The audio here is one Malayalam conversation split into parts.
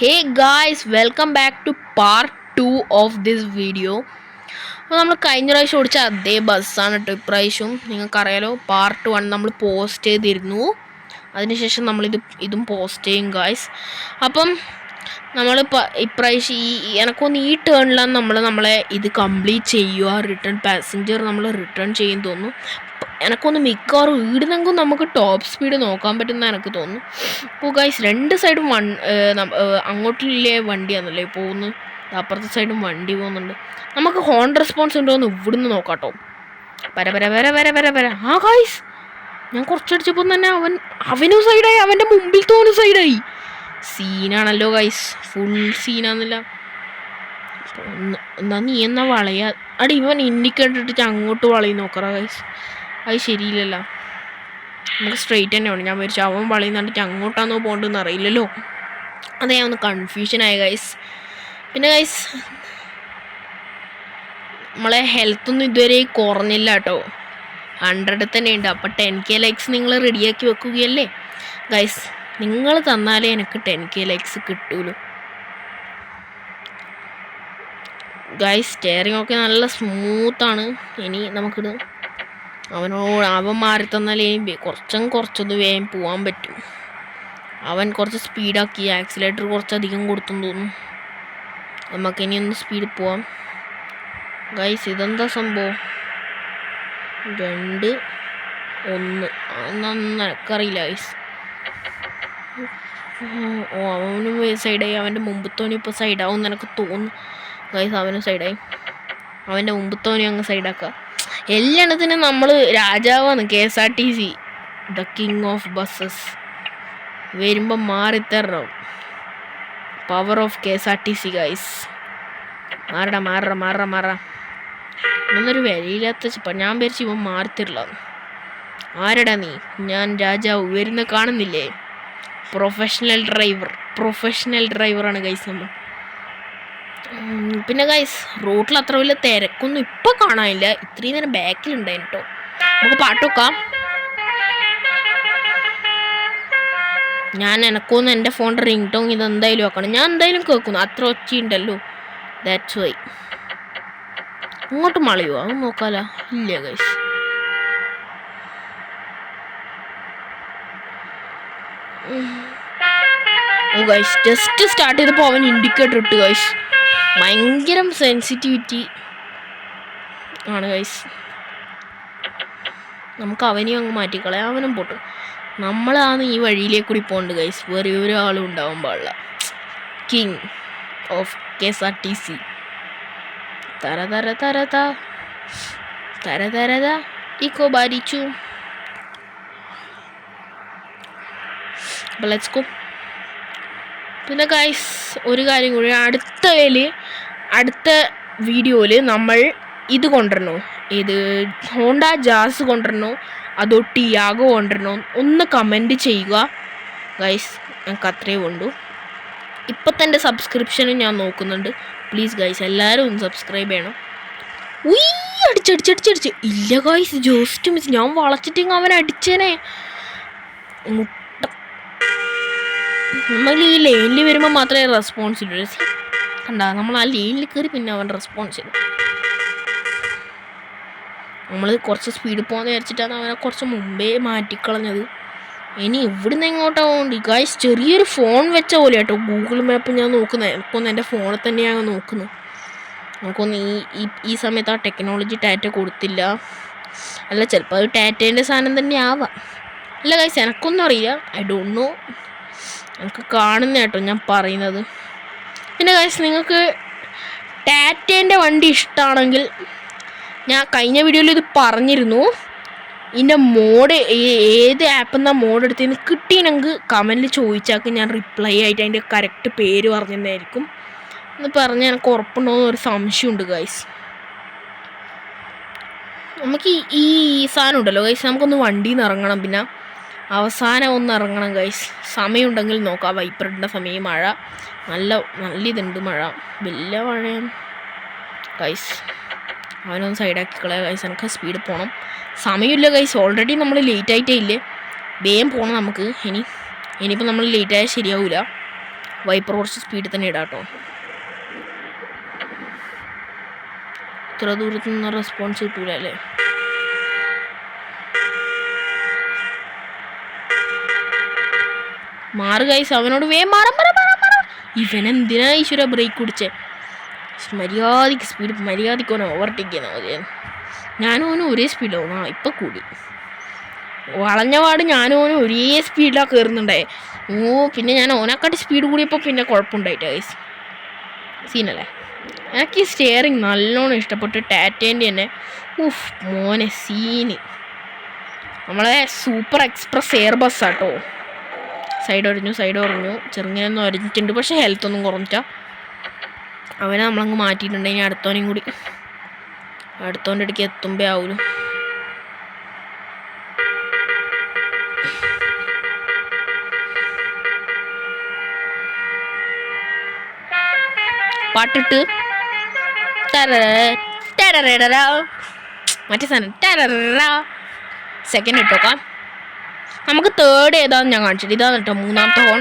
Hey guys, welcome back to part 2 of this video. അപ്പോൾ നമ്മൾ കഴിഞ്ഞ പ്രാവശ്യം ഓടിച്ച അതേ ബസ്സാണ് കേട്ടോ ഇപ്രാവശ്യം. നിങ്ങൾക്കറിയാലോ, പാർട്ട് 1 നമ്മൾ പോസ്റ്റ് ചെയ്തിരുന്നു. അതിനുശേഷം ഇതും പോസ്റ്റ് ചെയ്യും ഗായ്സ്. അപ്പം നമ്മൾ ഇപ്രാവശ്യം എനക്കൊന്ന് ഈ ടേണിലാണ് നമ്മളെ ഇത് കംപ്ലീറ്റ് ചെയ്യുക. റിട്ടേൺ പാസഞ്ചർ നമ്മൾ റിട്ടേൺ ചെയ്യും തോന്നുന്നു. എനക്കൊന്ന് മിക്കവാറും ഈടുന്നെങ്കിൽ നമുക്ക് ടോപ്പ് സ്പീഡ് നോക്കാൻ പറ്റുന്ന എനിക്ക് തോന്നുന്നു. അപ്പോൾ ഗൈസ് രണ്ട് സൈഡും അങ്ങോട്ടില്ലേ വണ്ടിയാണല്ലേ പോകുന്നത്, അപ്പുറത്തെ സൈഡും വണ്ടി പോകുന്നുണ്ട്. നമുക്ക് ഹോൺ റെസ്പോൺസ് ഉണ്ടോ എന്ന് ഇവിടുന്ന് നോക്കാട്ടോ. വര. ആ ഗൈസ്, ഞാൻ കുറച്ചടിച്ചപ്പോൾ തന്നെ അവനും സൈഡായി, അവൻ്റെ മുമ്പിൽ തോന്നും സൈഡായി. സീനാണല്ലോ ഗൈസ്, ഫുൾ സീനാന്നില്ല. നീ എന്നാ വളയാ അടി, ഇവൻ ഇൻഡിക്കേറ്റർ ഇട്ടിട്ട് അങ്ങോട്ട് വളയും നോക്കറ ഗൈസ്. അത് ശരിയില്ലല്ലോ, നമുക്ക് സ്ട്രെയിറ്റ് തന്നെ വേണം. ഞാൻ വിചാരിച്ചു അവൻ വളയും കണ്ടിട്ട് അങ്ങോട്ടാണോ പോകേണ്ടതെന്ന് അറിയില്ലല്ലോ. അത് ഞാൻ ഒന്ന് കൺഫ്യൂഷനായി ഗൈസ്. പിന്നെ ഗൈസ്, നമ്മളെ ഹെൽത്തൊന്നും ഇതുവരെ കുറഞ്ഞില്ല കേട്ടോ, 100 തന്നെ ഉണ്ട്. അപ്പോൾ 10K ലൈക്സ് നിങ്ങൾ റെഡിയാക്കി വെക്കുകയല്ലേ ഗൈസ്. നിങ്ങൾ തന്നാലേ എനിക്ക് 10K ലൈക്സ് കിട്ടൂലോ ഗൈസ്. സ്റ്റെയറിംഗ് ഒക്കെ നല്ല സ്മൂത്താണ്. ഇനി നമുക്കിത് അവൻ മാറി തന്നാലേ കുറച്ചൊന്ന് വേഗം പോകാൻ പറ്റും. അവൻ കുറച്ച് സ്പീഡാക്കി, ആക്സിലേറ്റർ കുറച്ചധികം കൊടുത്തെന്ന് തോന്നുന്നു. നമുക്കിനി ഒന്ന് സ്പീഡിൽ പോവാം ഗൈസ്. ഇതെന്താ സംഭവം? 2, 1 അതൊന്നും എനിക്കറിയില്ല ഗൈസ്. അവനും സൈഡായി, അവൻ്റെ മുമ്പത്തോനും ഇപ്പോൾ സൈഡാവും എനിക്ക് തോന്നുന്നു ഗൈസ്. അവനും സൈഡായി, അവൻ്റെ മുമ്പത്തോനും അങ്ങ് സൈഡാക്കുക. എല്ലാത്തിനും നമ്മൾ രാജാവാണ്. KSRTC the king of buses. വരുമ്പോൾ മാറിത്തരണം. Power of KSRTC guys. മാറ എന്നൊരു വിലയില്ലാത്ത ഞാൻ വിചാരിച്ചു ഇവൻ മാറിത്തരില്ല. ആരടാ നീ? ഞാൻ രാജാവ് വരുന്ന കാണുന്നില്ലേ? പ്രൊഫഷണൽ ഡ്രൈവറാണ് ഗൈസ് നമ്മൾ. പിന്നെ ഗൈസ്, റോട്ടിൽ അത്ര വലിയ തിരക്കൊന്നും ഇപ്പം കാണാനില്ല. ഇത്രയും നേരം ബാക്കിലുണ്ടായിരുന്നു കേട്ടോ. നമുക്ക് പാട്ട് വെക്കാം. എനക്കൊന്ന് എൻ്റെ ഫോണിൻ്റെ റിംഗ് ടോൺ ഇതെന്തായാലും വെക്കണം. ഞാൻ എന്തായാലും കേൾക്കുന്നു, അത്ര ഒച്ചയുണ്ടല്ലോ. That's why. ഇങ്ങോട്ട് മളയോ? അത് നോക്കാലോ. ഇല്ല ഗൈസ്. ഓ ഗൈസ്, ജസ്റ്റ് സ്റ്റാർട്ട് ചെയ്തപ്പോൾ അവൻ ഇൻഡിക്കേറ്റർ ഇട്ടു ഗൈസ്. ഭയങ്കര സെൻസിറ്റിവിറ്റി ആണ് ഗൈസ്. നമുക്ക് അവനെയും അങ്ങ് മാറ്റിക്കളയാം, അവനും പോട്ടു. നമ്മളാണ് ഈ വഴിയിലേക്ക് കൂടി പോകേണ്ടത് ഗൈസ്. വേറെ ഒരാളും ഉണ്ടാവാൻ പാടില്ല. King of KSRTC. തര ഇക്കോ ബാരിച്ചു. Let's go. പിന്നെ ഗൈസ്, ഒരു കാര്യം കൂടി, അടുത്ത വീഡിയോയിൽ നമ്മൾ ഇത് കൊണ്ടുവരണോ, ഇത് ഹോണ്ട ജാസ് കൊണ്ടുവരണോ അതോ ടിയാഗോ കൊണ്ടുവരണോ ഒന്ന് കമൻറ്റ് ചെയ്യുക ഗൈസ്. ഞങ്ങൾക്ക് അത്രയേ ഉള്ളൂ. ഇപ്പം തന്നെ സബ്സ്ക്രിപ്ഷനും ഞാൻ നോക്കുന്നുണ്ട്. പ്ലീസ് ഗൈസ്, എല്ലാവരും ഒന്ന് സബ്സ്ക്രൈബ് ചെയ്യണം. അടിച്ച് ഇല്ല ഗൈസ്, ജസ്റ്റ് മിസ്. ഞാൻ വളച്ചിട്ടെങ്കിൽ അവൻ അടിച്ചേനെ. നമ്മൾ ഈ ലൈനിൽ വരുമ്പോൾ മാത്രമേ റെസ്പോൺസ് ഇല്ലൂ. കണ്ടാ, നമ്മൾ ആ ലൈനിൽ കയറി പിന്നെ അവൻ റെസ്പോൺസ് ചെയ്തു. നമ്മൾ കുറച്ച് സ്പീഡ് പോകുന്ന വിചാരിച്ചിട്ടാണ് അവനെ കുറച്ച് മുമ്പേ മാറ്റിക്കളഞ്ഞത്. ഇനി ഇവിടുന്ന് എങ്ങോട്ടാ പോകണ്ട ഗൈസ്? ചെറിയൊരു ഫോൺ വെച്ച പോലെ കേട്ടോ ഗൂഗിൾ മാപ്പ് ഞാൻ നോക്കുന്നത്. എനിക്കൊന്ന് എൻ്റെ ഫോണിൽ തന്നെയാണ് നോക്കുന്നത്. നമുക്കൊന്ന് ഈ സമയത്ത് ആ ടെക്നോളജി ടാറ്റ കൊടുത്തില്ല. അല്ല, ചിലപ്പോൾ അത് ടാറ്റേൻ്റെ സാധനം തന്നെ ആവാം. അല്ല ഗൈസ്, എനിക്കൊന്നും അറിയില്ല. I don't know. എനിക്ക് കാണുന്ന കേട്ടോ ഞാൻ പറയുന്നത്. പിന്നെ ഗൈസ്, നിങ്ങൾക്ക് ടാറ്റേൻ്റെ വണ്ടി ഇഷ്ടമാണെങ്കിൽ, ഞാൻ കഴിഞ്ഞ വീഡിയോയിൽ ഇത് പറഞ്ഞിരുന്നു, ഇതിൻ്റെ മോഡ് ഏത് ആപ്പിൽ നിന്നാണ് മോഡ് എടുത്തതെന്ന് കിട്ടിയെങ്കിൽ കമൻറ്റിൽ ചോദിച്ചാൽ ഞാൻ റിപ്ലൈ ആയിട്ട് അതിൻ്റെ കറക്റ്റ് പേര് പറഞ്ഞിരുന്നായിരിക്കും. എന്ന് പറഞ്ഞാൽ എനിക്ക് ഉറപ്പുണ്ടോ എന്നൊരു സംശയമുണ്ട് ഗൈസ്. നമുക്ക് ഈ സാധനം ഉണ്ടല്ലോ ഗൈസ്, നമുക്കൊന്ന് വണ്ടിയിൽ നിന്ന് ഇറങ്ങണം. പിന്നെ അവസാനം ഒന്ന് ഇറങ്ങണം ഗൈസ്. സമയമുണ്ടെങ്കിൽ നോക്കാം. വൈപ്പറിൻ്റെ സമയം, മഴ നല്ല ഇതുണ്ട്. മഴ വലിയ മഴയാണ് ഗൈസ്. അവനൊന്ന് സൈഡാക്കി കളയാം ഗൈസ്. എനിക്ക് സ്പീഡ് പോകണം. സമയമില്ല ഗൈസ്, ഓൾറെഡി നമ്മൾ ലേറ്റ് ആയിട്ടേ ഇല്ലേ. വേഗം പോകണം നമുക്ക്. ഇനിയിപ്പോൾ നമ്മൾ ലേറ്റായാൽ ശരിയാവില്ല. വൈപ്പർ കുറച്ച് സ്പീഡിൽ തന്നെ ഇടാം കേട്ടോ. ഇത്ര ദൂരത്തു നിന്ന് റെസ്പോൺസ് കിട്ടൂല അല്ലേ. മാറ് ഗൈസ്, അവനോട് ഇവനെന്തിനാ ഈശ്വര ബ്രേക്ക് കുടിച്ചേ. മര്യാദയ്ക്ക് സ്പീഡ് മര്യാദയ്ക്ക് ഓനെ ഓവർടേക്ക് ചെയ്യുന്ന മതിയായിരുന്നു. ഞാനും ഓനും ഒരേ സ്പീഡിലാവും. ഇപ്പം കൂടി വളഞ്ഞ പാട് ഞാനും ഓനും ഒരേ സ്പീഡിലാണ് കയറുന്നുണ്ടേ. പിന്നെ ഞാൻ ഓനെക്കാട്ടി സ്പീഡ് കൂടിയപ്പോൾ പിന്നെ കുഴപ്പമുണ്ടായിട്ട് ഗൈസ്. സീനല്ലേ. എനിക്ക് ഈ സ്റ്റിയറിങ് നല്ലോണം ഇഷ്ടപ്പെട്ടു. ടാറ്റേൻ്റെ തന്നെ. മോനെ സീന്. നമ്മളെ സൂപ്പർ എക്സ്പ്രസ് എയർ ബസ്സാട്ടോ. സൈഡ് ഒറിഞ്ഞു ചെറുങ്ങനൊന്നും ഒരഞ്ഞിട്ടുണ്ട്. പക്ഷേ ഹെൽത്ത് ഒന്നും കുറഞ്ഞിട്ടാ. അവനെ നമ്മളങ്ങ് മാറ്റിയിട്ടുണ്ട്. ഇനി അടുത്തവനെയും കൂടി അടുത്തവൻ്റെ ഇടയ്ക്ക് എത്തുമ്പേ ആവൂലും. പാട്ടിട്ട് മറ്റേ സാധനം സെക്കൻഡ് ഇട്ടോക്കാം. നമുക്ക് തേർഡ് ഏതാന്ന് ഞാൻ കാണിച്ചിട്ട്. ഇതാന്ന് കേട്ടോ മൂന്നാമത്തെ ഹോൺ.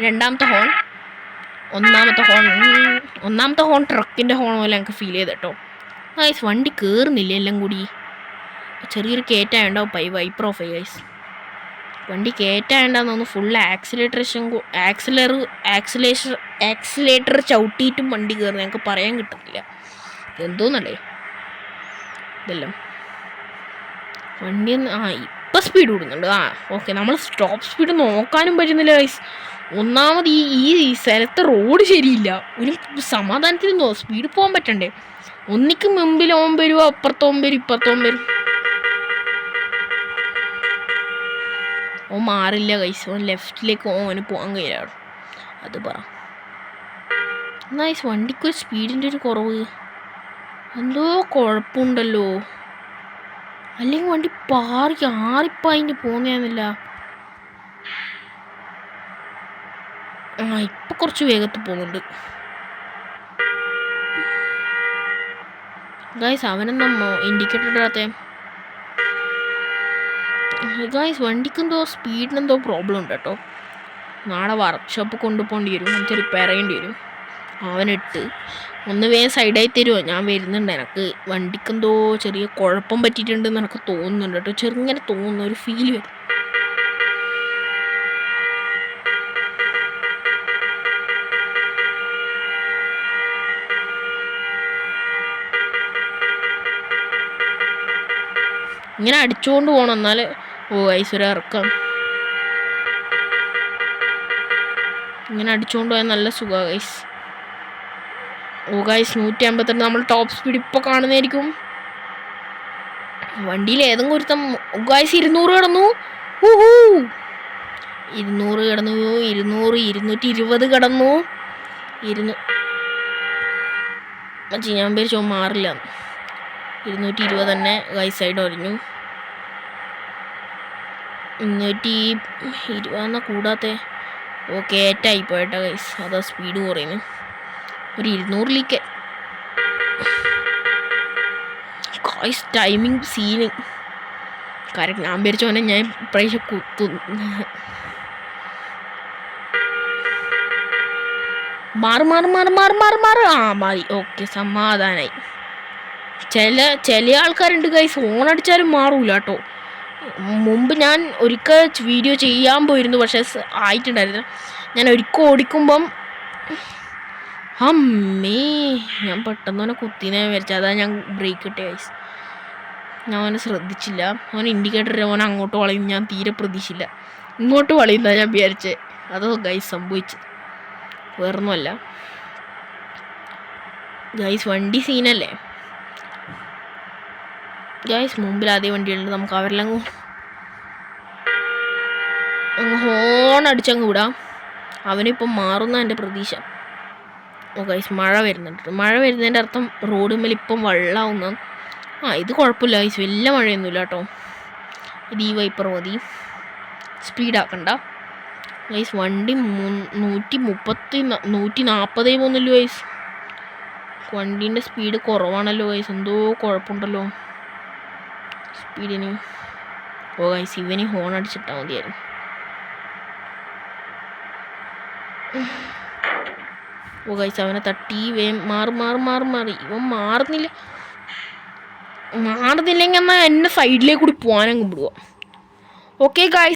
രണ്ടാമത്തെ ഹോൺ. ഒന്നാമത്തെ ഹോൺ ട്രക്കിൻ്റെ ഹോൺ പോലെ എനിക്ക് ഫീൽ ചെയ്ത് കേട്ടോ. ഗൈസ് വണ്ടി കയറുന്നില്ല എല്ലാം കൂടി. ചെറിയൊരു കയറ്റായുണ്ടാവും. Wiper of guys. വണ്ടി കയറ്റായുണ്ടാന്ന് തോന്നുന്നു. ഫുൾ ആക്സിലേറ്റർ ചവിട്ടിയിട്ടും വണ്ടി കയറുന്നത് ഞങ്ങൾക്ക് പറയാൻ കിട്ടുന്നില്ല. എന്തോന്നല്ലേ ഇതെല്ലാം. വണ്ടി ഇപ്പം സ്പീഡ് കൂടുന്നുണ്ട്. ഓക്കെ. നമ്മൾ സ്റ്റോപ്പ് സ്പീഡ് നോക്കാനും പറ്റുന്നില്ല ഗൈസ്. ഒന്നാമത് ഈ സ്ഥലത്തെ റോഡ് ശരിയില്ല. ഒരു സമാധാനത്തിൽ സ്പീഡ് പോകാൻ പറ്റണ്ടേ. ഒന്നിക്ക് മുമ്പിൽ ഓൻ വരും, അപ്പുറത്തോൻ വരും, ഇപ്പുറത്തോൻ വരും. ഓൻ മാറില്ല ഗൈസ്. ഓൻ ലെഫ്റ്റിലേക്ക് ഓന് പോകാൻ കഴിയില്ല. അത് പറ. ഗൈസ് വണ്ടിക്കൊരു സ്പീഡിൻ്റെ ഒരു കുറവ്. എന്തോ കുഴപ്പമുണ്ടല്ലോ. അല്ലെങ്കിൽ വണ്ടി ആറിപ്പായിന് പോകുന്നതാന്നില്ല. ഇപ്പം കുറച്ച് വേഗത്തിൽ പോകുന്നുണ്ട് ഗൈസ്. അവനെന്താ ഇൻഡിക്കേറ്റർ ഇടാത്തെ ഗൈസ്? വണ്ടിക്കെന്തോ സ്പീഡിനെന്തോ പ്രോബ്ലം ഉണ്ട് കേട്ടോ. നാളെ വർക്ക്ഷോപ്പ് കൊണ്ടുപോകേണ്ടി വരും. എനിക്ക് റിപ്പയർ ചെയ്യേണ്ടി വരും. അവനിട്ട് ഒന്ന് വേഗം സൈഡായി തരുമോ? ഞാൻ വരുന്നുണ്ട്. എനിക്ക് വണ്ടിക്കെന്തോ ചെറിയ കുഴപ്പം പറ്റിയിട്ടുണ്ടെന്ന് എനിക്ക് തോന്നുന്നുണ്ട് കേട്ടോ. ചെറുങ്ങനെ തോന്നുന്നു, ഒരു ഫീൽ വരും. ഇങ്ങനെ അടിച്ചുകൊണ്ട് പോകണം. എന്നാൽ ഐശ്വര ഇറക്കാം. ഇങ്ങനെ അടിച്ചുകൊണ്ട് പോയാൽ നല്ല സുഖമാണ് ഗൈസ്. ഗൈസ് 152 നമ്മൾ ടോപ്പ് സ്പീഡ് ഇപ്പോൾ കാണുന്നതായിരിക്കും. വണ്ടിയിൽ ഏതെങ്കിലും ഒരുത്തം ഗൈസ് 200 കിടന്നു. 200 കിടന്നു. 220 കിടന്നു. ഞാൻ പേര് മാറില്ല. 220 തന്നെ ഗൈസ്. സൈഡ് ഒരിഞ്ഞു. 220 കൂടാത്ത കയറ്റായിപ്പോയിട്ടാ ഗൈസ്. അതാ സ്പീഡ് കുറയുന്നു. ഒരു 200ലേക്ക് ഗൈസ്. Timing scene correct. ഞാൻ വിചാരിച്ചോനെ ഞാൻ ഇപ്രാവശ്യം കുത്തുന്നു. മാറി. മാറി. ഓക്കെ, സമാധാനായി. ചില ആൾക്കാരുണ്ട് ഗൈസ്, ഹോൺ അടിച്ചാലും മാറൂല കേട്ടോ. മുമ്പ് ഞാൻ ഒരിക്കൽ വീഡിയോ ചെയ്യാൻ പോയിരുന്നു, പക്ഷെ ആയിട്ടുണ്ടായിരുന്നു. ഞാൻ ഒരിക്കൽ ഓടിക്കുമ്പം ഞാൻ പെട്ടെന്ന് അവനെ കുത്തിനെ വിചാരിച്ചത്. അതാ ഞാൻ ബ്രേക്ക് ഇട്ടേ ഗൈസ്. ഞാൻ അവനെ ശ്രദ്ധിച്ചില്ല. അവൻ ഇൻഡിക്കേറ്റർ അവൻ അങ്ങോട്ട് വളയും. ഞാൻ തീരെ പ്രതീക്ഷിച്ചില്ല ഇങ്ങോട്ട് വളയുന്ന ഞാൻ വിചാരിച്ചത്. അതോ ഗൈസ് സംഭവിച്ചത് വേറൊന്നുമല്ല ഗൈസ്. വണ്ടി സീനല്ലേ ഗൈസ്. മുമ്പിൽ അതേ വണ്ടിയുണ്ട്. നമുക്ക് അവരെല്ലാം ഹോൺ അടിച്ചങ്ങ് വിടാം. അവനിപ്പം മാറുന്ന എൻ്റെ പ്രതീക്ഷ. ഗൈസ് മഴ വരുന്നുണ്ട്. മഴ വരുന്നതിൻ്റെ അർത്ഥം റോഡ് മേൽ ഇപ്പം വെള്ളമാവുന്ന. ഇത് കുഴപ്പമില്ല ഗൈസ്. വലിയ മഴയൊന്നുമില്ല കേട്ടോ. ഇത് ഈ വൈപ്പർ മതി. സ്പീഡാക്കണ്ട ഗൈസ്. വണ്ടി 140 പോകുന്നല്ലോ ഗൈസ്. വണ്ടീൻ്റെ സ്പീഡ് കുറവാണല്ലോ ഗൈസ്. എന്തോ കുഴപ്പമുണ്ടല്ലോ സ്പീഡിന്. ഗൈസ് ഇവന് ഹോൺ അടിച്ചിട്ടാൽ മതിയായിരുന്നു. ഓ ഗൈസ് അവനെ തട്ടി മാറി ഇവൻ മാറുന്നില്ലെങ്കിൽ എന്നാൽ എന്നെ സൈഡിലേക്ക് കൂടി പോകാനങ്ങ് വിടുക. Okay guys.